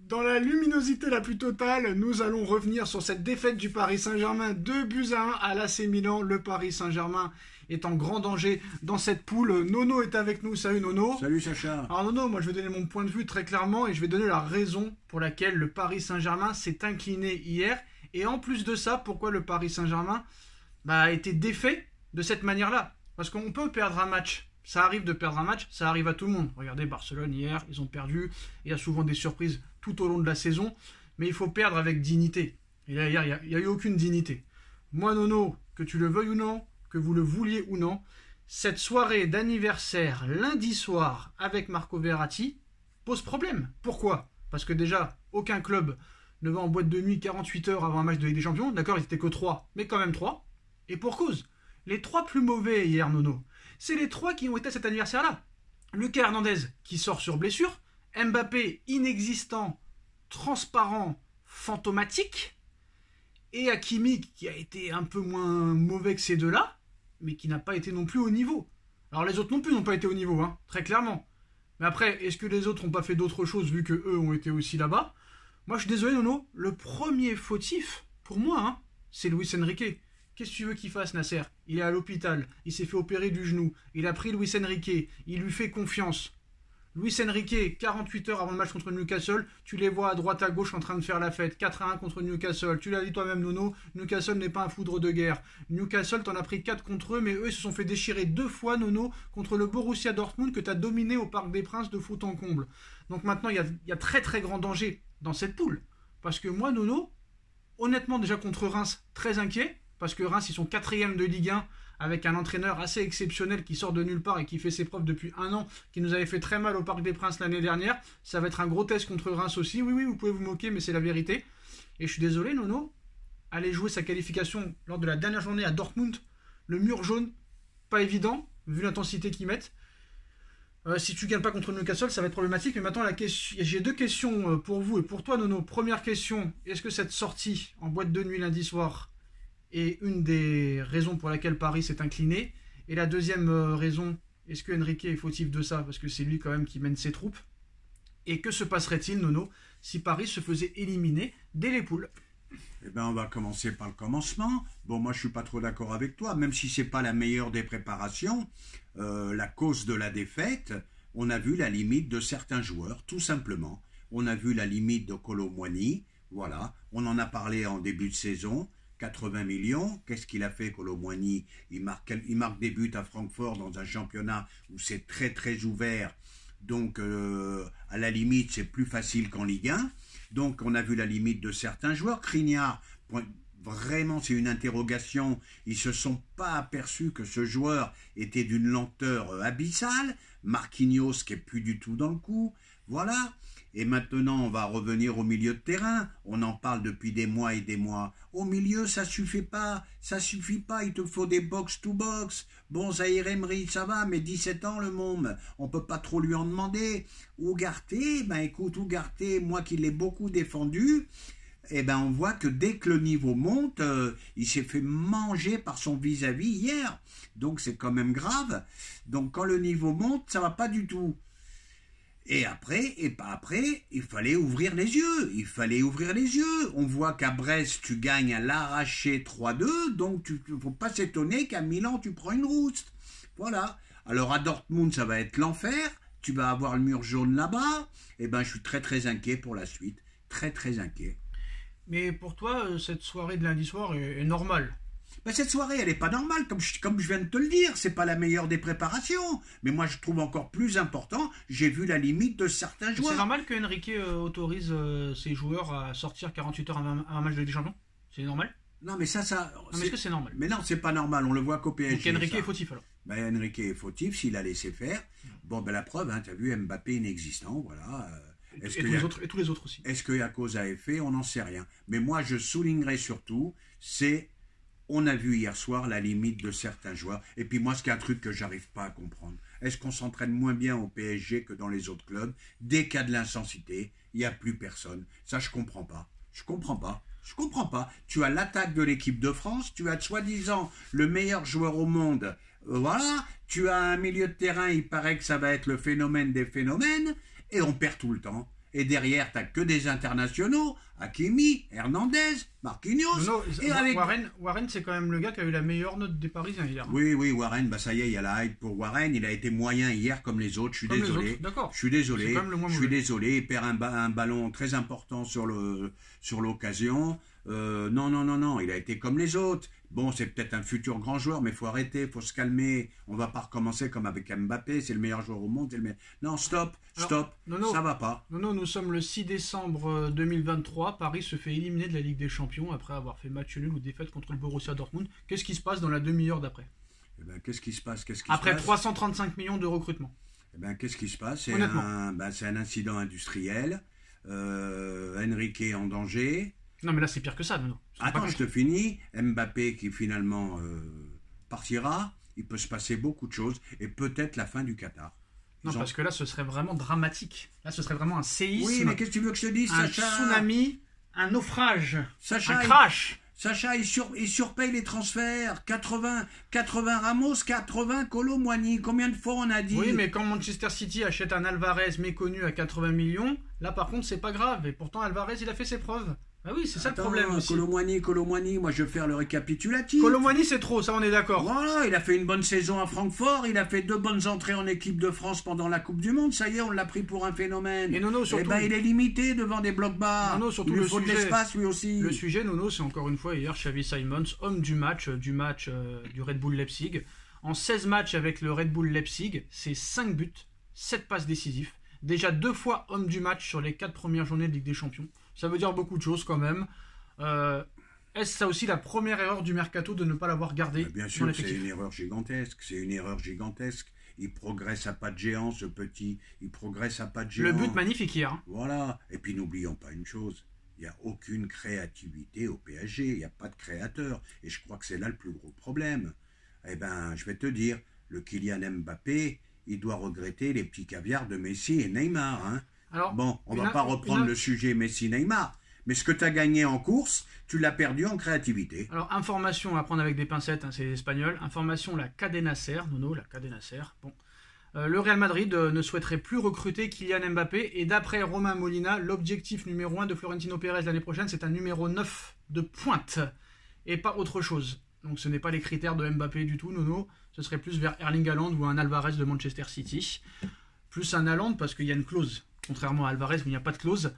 Dans la luminosité la plus totale, nous allons revenir sur cette défaite du Paris Saint-Germain, 2-1 à l'AC Milan. Le Paris Saint-Germain est en grand danger dans cette poule. Nono est avec nous. Salut Nono. Salut Sacha. Alors Nono, moi je vais donner mon point de vue très clairement et je vais donner la raison pour laquelle le Paris Saint-Germain s'est incliné hier. Et en plus de ça, pourquoi le Paris Saint-Germain a été défait de cette manière-là. Parce qu'on peut perdre un match. Ça arrive de perdre un match, ça arrive à tout le monde. Regardez Barcelone hier, ils ont perdu. Il y a souvent des surprises tout au long de la saison. Mais il faut perdre avec dignité. Et là, hier, il n'y a eu aucune dignité. Moi, Nono, que tu le veuilles ou non, que vous le vouliez ou non, cette soirée d'anniversaire lundi soir avec Marco Verratti pose problème. Pourquoi? Parce que déjà, aucun club ne va en boîte de nuit 48 heures avant un match de Ligue des Champions. D'accord, ils n'étaient que 3, mais quand même 3. Et pour cause, les 3 plus mauvais hier, Nono, c'est les 3 qui ont été à cet anniversaire-là. Lucas Hernandez qui sort sur blessure, Mbappé inexistant, transparent, fantomatique, et Hakimi qui a été un peu moins mauvais que ces deux-là, mais qui n'a pas été non plus au niveau. Alors les autres non plus n'ont pas été au niveau, hein, très clairement. Mais après, est-ce que les autres n'ont pas fait d'autres choses vu que eux ont été aussi là-bas? Moi je suis désolé Nono, le premier fautif, pour moi, hein, c'est Luis Enrique. Qu'est-ce que tu veux qu'il fasse, Nasser? Il est à l'hôpital, il s'est fait opérer du genou, il a pris Luis Enrique, il lui fait confiance. Luis Enrique, 48 heures avant le match contre Newcastle, tu les vois à droite à gauche en train de faire la fête. 4-1 contre Newcastle. Tu l'as dit toi-même, Nono, Newcastle n'est pas un foudre de guerre. Newcastle, t'en as pris 4 contre eux, mais eux, ils se sont fait déchirer 2 fois, Nono, contre le Borussia Dortmund que t'as dominé au Parc des Princes de foot en comble. Donc maintenant, il y a très très grand danger dans cette poule. Parce que moi, Nono, honnêtement, déjà contre Reims, très inquiet. Parce que Reims, ils sont 4e de Ligue 1 avec un entraîneur assez exceptionnel qui sort de nulle part et qui fait ses preuves depuis 1 an, qui nous avait fait très mal au Parc des Princes l'année dernière. Ça va être un gros test contre Reims aussi. Oui, vous pouvez vous moquer, mais c'est la vérité. Et je suis désolé, Nono, aller jouer sa qualification lors de la dernière journée à Dortmund, le mur jaune, pas évident, vu l'intensité qu'ils mettent. Si tu gagnes pas contre Newcastle, ça va être problématique. Mais maintenant, j'ai 2 questions pour vous et pour toi, Nono. Première question, est-ce que cette sortie en boîte de nuit lundi soir est une des raisons pour laquelle Paris s'est incliné? Et la deuxième raison, est-ce que Enrique est fautif de ça? Parce que c'est lui quand même qui mène ses troupes. Et que se passerait-il, Nono, si Paris se faisait éliminer dès les poules? Eh bien, on va commencer par le commencement. Bon, moi, je suis pas trop d'accord avec toi, même si c'est pas la meilleure des préparations. La cause de la défaite, on a vu la limite de certains joueurs, tout simplement. On a vu la limite de Kolo Muani, voilà. On en a parlé en début de saison. 80 millions, qu'est-ce qu'il a fait, Kolo Muani? Il marque des buts à Francfort dans un championnat où c'est très très ouvert. Donc, à la limite, c'est plus facile qu'en Ligue 1. Donc, on a vu la limite de certains joueurs. Skriniar, vraiment, c'est une interrogation. Ils ne se sont pas aperçus que ce joueur était d'une lenteur abyssale. Marquinhos, qui est plus du tout dans le coup. Voilà. Et maintenant, on va revenir au milieu de terrain. On en parle depuis des mois et des mois. Au milieu, ça suffit pas. Ça suffit pas. Il te faut des box-to-box. Bon, Zaïre Emery, ça va, mais 17 ans, le môme. On peut pas trop lui en demander. Ougarté, ben écoute, Ougarté, moi qui l'ai beaucoup défendu, eh ben on voit que dès que le niveau monte, il s'est fait manger par son vis-à-vis hier. Donc c'est quand même grave. Donc quand le niveau monte, ça va pas du tout. Et après, il fallait ouvrir les yeux. On voit qu'à Brest, tu gagnes à l'arraché 3-2, donc il ne faut pas s'étonner qu'à Milan, tu prends une rouste. Voilà. Alors à Dortmund, ça va être l'enfer. Tu vas avoir le mur jaune là-bas. Eh ben, je suis très très inquiet pour la suite. Très très inquiet. Mais pour toi, cette soirée de lundi soir est normale? Ben, cette soirée, elle n'est pas normale, comme je viens de te le dire, c'est pas la meilleure des préparations. Mais moi, je trouve encore plus important, j'ai vu la limite de certains joueurs. C'est normal que Enrique autorise ses joueurs à sortir 48 heures avant un match de Ligue des Champions? C'est normal? Non, mais ça... Non, mais est-ce que c'est normal? Mais non, c'est pas normal, on le voit qu'au PSG. Donc Enrique est fautif alors? Ben, Enrique est fautif, s'il a laissé faire. Bon, ben la preuve, hein, tu as vu Mbappé inexistant, voilà... Et tous les autres aussi. Est-ce qu'il y a cause à effet? On n'en sait rien. Mais moi, je soulignerai surtout, c'est... On a vu hier soir la limite de certains joueurs. Et puis moi, c'est un truc que j'arrive pas à comprendre. Est-ce qu'on s'entraîne moins bien au PSG que dans les autres clubs? Dès qu'il y a de l'intensité, il n'y a plus personne. Ça, je comprends pas. Je comprends pas. Tu as l'attaque de l'équipe de France, tu as soi-disant le meilleur joueur au monde. Voilà. Tu as un milieu de terrain, il paraît que ça va être le phénomène des phénomènes. Et on perd tout le temps. Et derrière, tu n'as que des internationaux, Hakimi, Hernandez, Marquinhos. Non, et avec... Warren, c'est quand même le gars qui a eu la meilleure note des Parisiens hier. Oui, Warren, bah ça y est, il y a la hype pour Warren. Il a été moyen hier comme les autres. Je suis désolé. D'accord. Je suis désolé. Il perd un ballon très important sur l'occasion. Non. Il a été comme les autres. Bon, c'est peut-être un futur grand joueur, mais il faut arrêter, il faut se calmer. On va pas recommencer comme avec Mbappé. C'est le meilleur joueur au monde. Non, stop. Ça va pas. Non, nous sommes le 6 décembre 2023. Paris se fait éliminer de la Ligue des Champions après avoir fait match nul ou défaite contre le Borussia Dortmund. Qu'est-ce qui se passe dans la demi-heure d'après? Qu'est-ce qui se passe Après 335 millions de recrutement. Qu'est-ce qui se passe? C'est un incident industriel. Enrique en danger. Non, mais là, c'est pire que ça, non. Attends, je te finis. Mbappé qui finalement partira. Il peut se passer beaucoup de choses. Et peut-être la fin du Qatar. Parce que là, ce serait vraiment dramatique. Là, ce serait vraiment un séisme. Oui, mais qu'est-ce que tu veux que je te dise, Sacha? Un tsunami, un naufrage, Sacha, un crash. Sacha, il surpaye les transferts. 80 Ramos, 80 Kolo Muani. Combien de fois on a dit? Oui, mais quand Manchester City achète un Alvarez méconnu à 80 millions, là, par contre, c'est pas grave. Et pourtant, Alvarez, il a fait ses preuves. Ah oui, c'est ça le problème aussi. Kolo Muani, moi je vais faire le récapitulatif. Kolo Muani, c'est trop, ça on est d'accord. Voilà, il a fait une bonne saison à Francfort, il a fait 2 bonnes entrées en équipe de France pendant la Coupe du Monde, ça y est, on l'a pris pour un phénomène. Et Nono, surtout... il est limité devant des blocs bas. Nono, surtout il lui faut de l'espace lui aussi. Le sujet, Nono, c'est encore une fois hier Xavi Simons, homme du match du Red Bull Leipzig. En 16 matchs avec le Red Bull Leipzig, c'est 5 buts, 7 passes décisives. Déjà 2 fois homme du match sur les 4 premières journées de Ligue des Champions. Ça veut dire beaucoup de choses quand même. Est-ce ça aussi la première erreur du mercato de ne pas l'avoir gardé? Bien sûr, c'est une erreur gigantesque. Il progresse à pas de géant, ce petit. Il progresse à pas de géant. Le but magnifique hier. Voilà. Et puis n'oublions pas une chose. Il n'y a aucune créativité au PSG. Il n'y a pas de créateur. Et je crois que c'est là le plus gros problème. Je vais te dire, le Kylian Mbappé, il doit regretter les petits caviars de Messi et Neymar. Hein. Alors, bon, on ne va pas reprendre le sujet Messi-Neymar. Mais ce que tu as gagné en course, tu l'as perdu en créativité. Alors, information à prendre avec des pincettes, c'est espagnol. Information, la Cadena Ser, Nono, la Cadena Ser. Bon. Le Real Madrid ne souhaiterait plus recruter Kylian Mbappé. Et d'après Romain Molina, l'objectif numéro 1 de Florentino Pérez l'année prochaine, c'est un numéro 9 de pointe. Et pas autre chose. Donc ce n'est pas les critères de Mbappé du tout, Nono. Ce serait plus vers Erling Haaland ou un Alvarez de Manchester City. Plus un Haaland parce qu'il y a une clause. Contrairement à Alvarez où il n'y a pas de clause.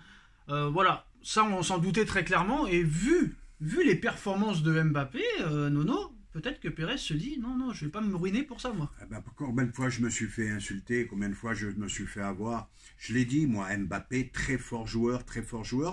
Voilà. Ça, on s'en doutait très clairement. Et vu les performances de Mbappé, Nono, peut-être que Pérez se dit non, je ne vais pas me ruiner pour ça, moi. Combien de fois je me suis fait insulter, combien de fois je me suis fait avoir. Je l'ai dit, moi, Mbappé, très fort joueur,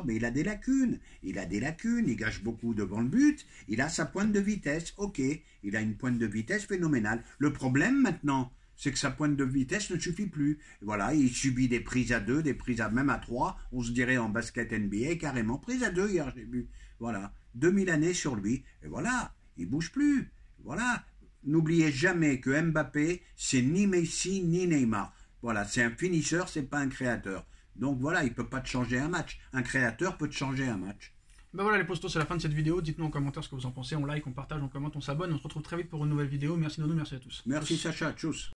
mais il a des lacunes. Il gâche beaucoup devant le but. Il a sa pointe de vitesse, ok. Il a une pointe de vitesse phénoménale. Le problème maintenant, c'est que sa pointe de vitesse ne suffit plus. Voilà, il subit des prises à 2, des prises même à 3, on se dirait en basket NBA, carrément prise à 2 hier, j'ai vu. Voilà, 2000 années sur lui, et voilà, il bouge plus. Voilà, n'oubliez jamais que Mbappé, c'est ni Messi ni Neymar. Voilà, c'est un finisseur, c'est pas un créateur. Donc voilà, il peut pas te changer un match. Un créateur peut te changer un match. Voilà les postos, c'est la fin de cette vidéo. Dites-nous en commentaire ce que vous en pensez. On like, on partage, on commente, on s'abonne. On se retrouve très vite pour une nouvelle vidéo. Merci Nono, merci à tous. Merci Sacha, tchuss.